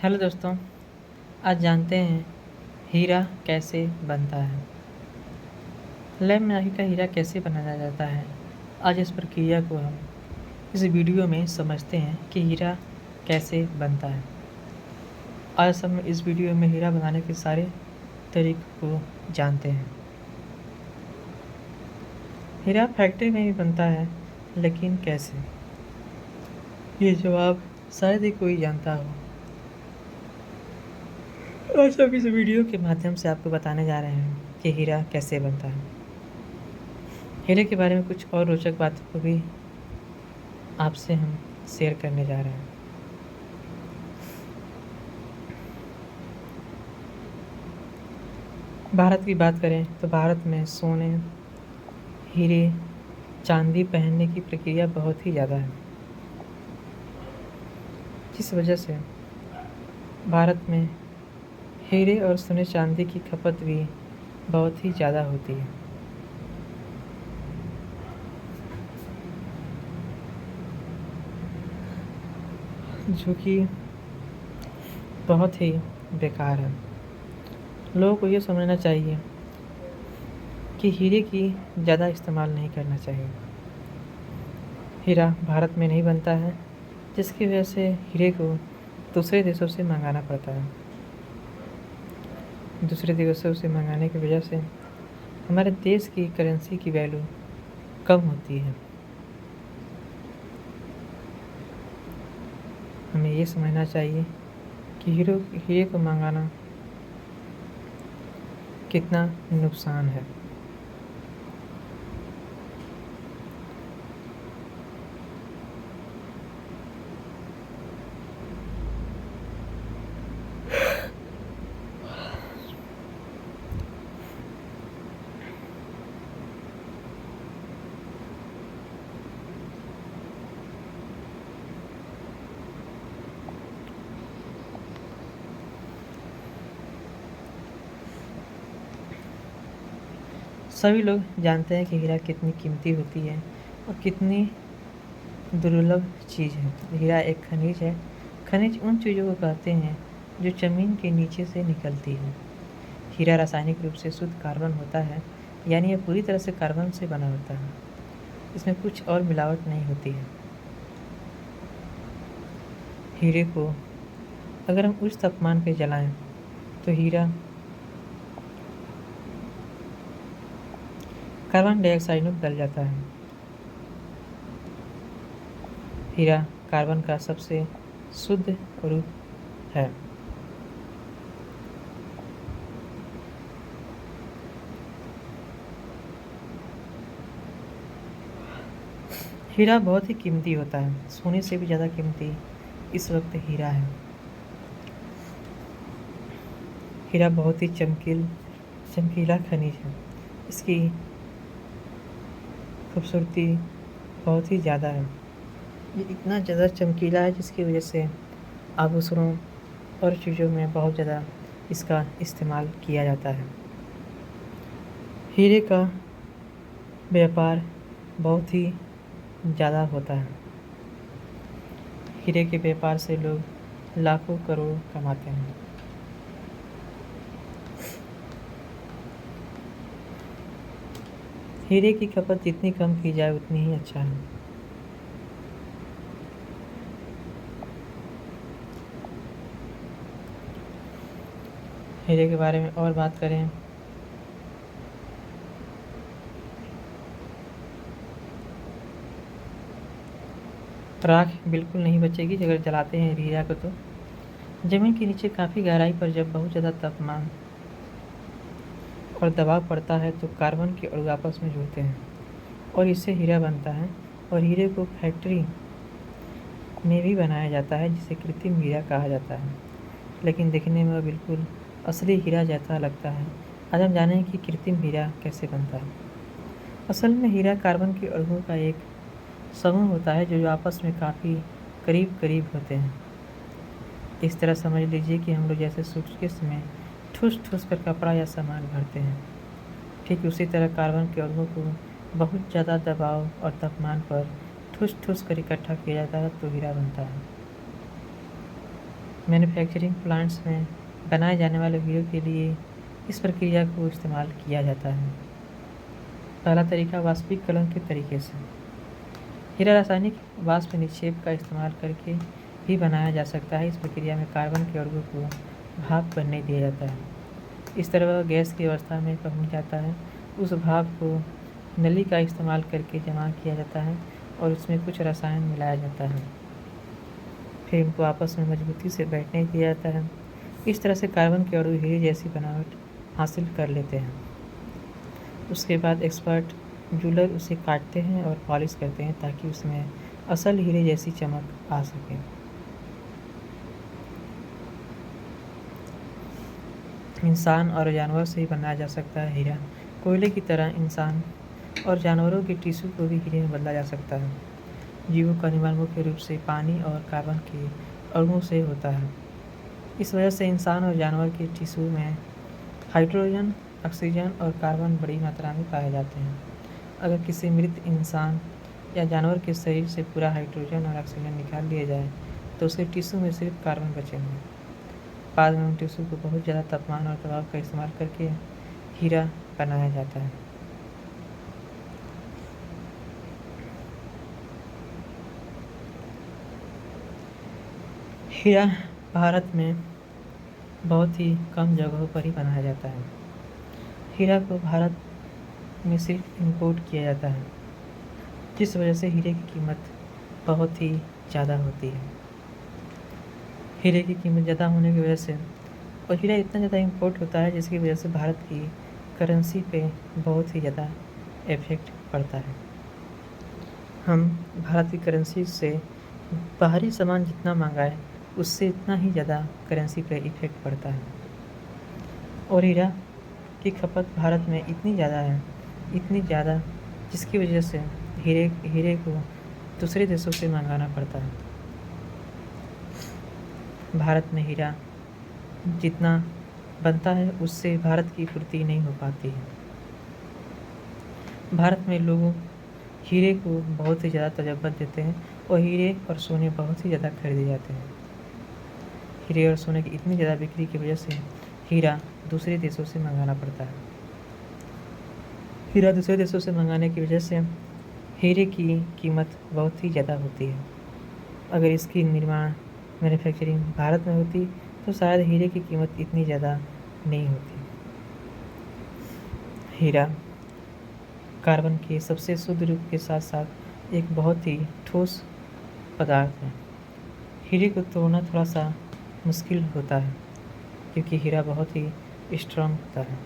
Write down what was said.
Hello दोस्तों। आज जानते हैं हीरा कैसे बनता है। लैब में आखिर का हीरा कैसे बनाया जाता है। आज इस प्रक्रिया को हम इस वीडियो में समझते हैं कि हीरा कैसे बनता है। आज हम इस वीडियो में हीरा बनाने के सारे तरीकों को जानते हैं। हीरा फैक्ट्री में भी बनता है, लेकिन कैसे? ये जवाब शायद ही कोई जानता हो। आज हम इस वीडियो के माध्यम से आपको बताने जा रहे हैं कि हीरा कैसे बनता है। हीरे के बारे में कुछ और रोचक बातों को भी आपसे हम शेयर करने जा रहे हैं। भारत की बात करें तो भारत में सोने, हीरे, चांदी पहनने की प्रक्रिया बहुत ही ज़्यादा है, जिस वजह से भारत में हीरे और सोने चांदी की खपत भी बहुत ही ज़्यादा होती है। जो कि बहुत ही बेकार है। लोगों को ये समझना चाहिए कि हीरे की ज़्यादा इस्तेमाल नहीं करना चाहिए। हीरा भारत में नहीं बनता है, जिसकी वजह से हीरे को दूसरे देशों से मंगाना पड़ता है। दूसरे देशों से मंगाने की वजह से हमारे देश की करेंसी की वैल्यू कम होती है। हमें ये समझना चाहिए कि हीरे को मंगाना कितना नुकसान है। सभी लोग जानते हैं कि हीरा कितनी कीमती होती है और कितनी दुर्लभ चीज़ है। हीरा एक खनिज है। खनिज उन चीज़ों को कहते हैं जो ज़मीन के नीचे से निकलती है। हीरा रासायनिक रूप से शुद्ध कार्बन होता है, यानी यह पूरी तरह से कार्बन से बना होता है। इसमें कुछ और मिलावट नहीं होती है। हीरे को अगर हम उच्च तापमान पर जलाएं तो हीरा कार्बन डाइऑक्साइड में बदल जाता है। हीरा कार्बन का सबसे शुद्ध रूप है। हीरा बहुत ही कीमती होता है। सोने से भी ज़्यादा कीमती इस वक्त हीरा है। हीरा बहुत ही चमकीला खनिज है। इसकी खूबसूरती बहुत ही ज़्यादा है। ये इतना ज़्यादा चमकीला है जिसकी वजह से आभूषणों और चीज़ों में बहुत ज़्यादा इसका इस्तेमाल किया जाता है। हीरे का व्यापार बहुत ही ज़्यादा होता है। हीरे के व्यापार से लोग लाखों करोड़ कमाते हैं। हीरे की खपत जितनी कम की जाए उतनी ही अच्छा है। हीरे के बारे में और बात करें राख बिल्कुल नहीं बचेगी अगर जलाते हैं हीरा को। तो ज़मीन के नीचे काफ़ी गहराई पर जब बहुत ज़्यादा तापमान और दबाव पड़ता है तो कार्बन के अणु आपस में जुड़ते हैं और इससे हीरा बनता है। और हीरे को फैक्ट्री में भी बनाया जाता है, जिसे कृत्रिम हीरा कहा जाता है, लेकिन दिखने में वह बिल्कुल असली हीरा जैसा लगता है। आज हम जानेंगे कि कृत्रिम हीरा कैसे बनता है। असल में हीरा कार्बन के अणुओं का एक समूह होता है जो आपस में काफ़ी करीब करीब होते हैं। इस तरह समझ लीजिए कि हम लोग जैसे सूटकेस में ठूस ठूस कर कपड़ा या सामान भरते हैं, ठीक उसी तरह कार्बन के अणुओं को बहुत ज़्यादा दबाव और तापमान पर ठूस ठूस कर इकट्ठा किया जाता है तो हीरा बनता है। मैन्युफैक्चरिंग प्लांट्स में बनाए जाने वाले हीरो के लिए इस प्रक्रिया को इस्तेमाल किया जाता है। पहला तरीका वाष्पीकरण के तरीके से। हीरा रासायनिक वाष्प निक्षेप का इस्तेमाल करके भी बनाया जा सकता है। इस प्रक्रिया में कार्बन के अणुओं को भाप बनने दिया जाता है। इस तरह वह गैस की अवस्था में पहुंच जाता है। उस भाप को नली का इस्तेमाल करके जमा किया जाता है और उसमें कुछ रसायन मिलाया जाता है, फिर इनको आपस में मजबूती से बैठने दिया जाता है। इस तरह से कार्बन के अणु हीरे जैसी बनावट हासिल कर लेते हैं। उसके बाद एक्सपर्ट जूलर उसे काटते हैं और पॉलिश करते हैं ताकि उसमें असल हीरे जैसी चमक आ सके। इंसान और जानवर से ही बनाया जा सकता है हीरा। कोयले की तरह इंसान और जानवरों के टिश्यू को भी हीरे में बदला जा सकता है। जीवों का निर्माण मुख्य रूप से पानी और कार्बन के अणुओं से होता है। इस वजह से इंसान और जानवर के टिश्यू में हाइड्रोजन, ऑक्सीजन और कार्बन बड़ी मात्रा में पाए जाते हैं। अगर किसी मृत इंसान या जानवर के शरीर से पूरा हाइड्रोजन और ऑक्सीजन निकाल लिया जाए तो उसके टिश्यू में सिर्फ कार्बन बचेंगे। बाद में उन टिश्यू को बहुत ज़्यादा तापमान और दबाव का इस्तेमाल करके हीरा बनाया जाता है। हीरा भारत में बहुत ही कम जगहों पर ही बनाया जाता है। हीरा को भारत में सिर्फ इंपोर्ट किया जाता है, जिस वजह से हीरे की कीमत बहुत ही ज़्यादा होती है। हीरे की कीमत ज़्यादा होने की वजह से और हीरा इतना ज़्यादा इंपोर्ट होता है जिसकी वजह से भारत की करेंसी पे बहुत ही ज़्यादा इफ़ेक्ट पड़ता है। हम भारत की करेंसी से बाहरी सामान जितना मंगाए उससे इतना ही ज़्यादा करेंसी पे इफ़ेक्ट पड़ता है। और हीरा की खपत भारत में इतनी ज़्यादा है, इतनी ज़्यादा, जिसकी वजह से हीरे को दूसरे देशों से मंगाना पड़ता है। भारत में हीरा जितना बनता है उससे भारत की पूर्ति नहीं हो पाती है। भारत में लोग हीरे को बहुत ही ज़्यादा तवज्जो देते हैं और हीरे और सोने बहुत ही ज़्यादा खरीदे जाते हैं। हीरे और सोने की इतनी ज़्यादा बिक्री की वजह से हीरा दूसरे देशों से मंगाना पड़ता है। हीरा दूसरे देशों से मंगाने की वजह से हीरे की कीमत बहुत ही ज़्यादा होती है। अगर इसकी निर्माण मैन्युफैक्चरिंग भारत में होती तो शायद हीरे की कीमत इतनी ज़्यादा नहीं होती। हीरा कार्बन के सबसे शुद्ध रूप के साथ साथ एक बहुत ही ठोस पदार्थ है। हीरे को तोड़ना थोड़ा सा मुश्किल होता है क्योंकि हीरा बहुत ही स्ट्रांग होता है।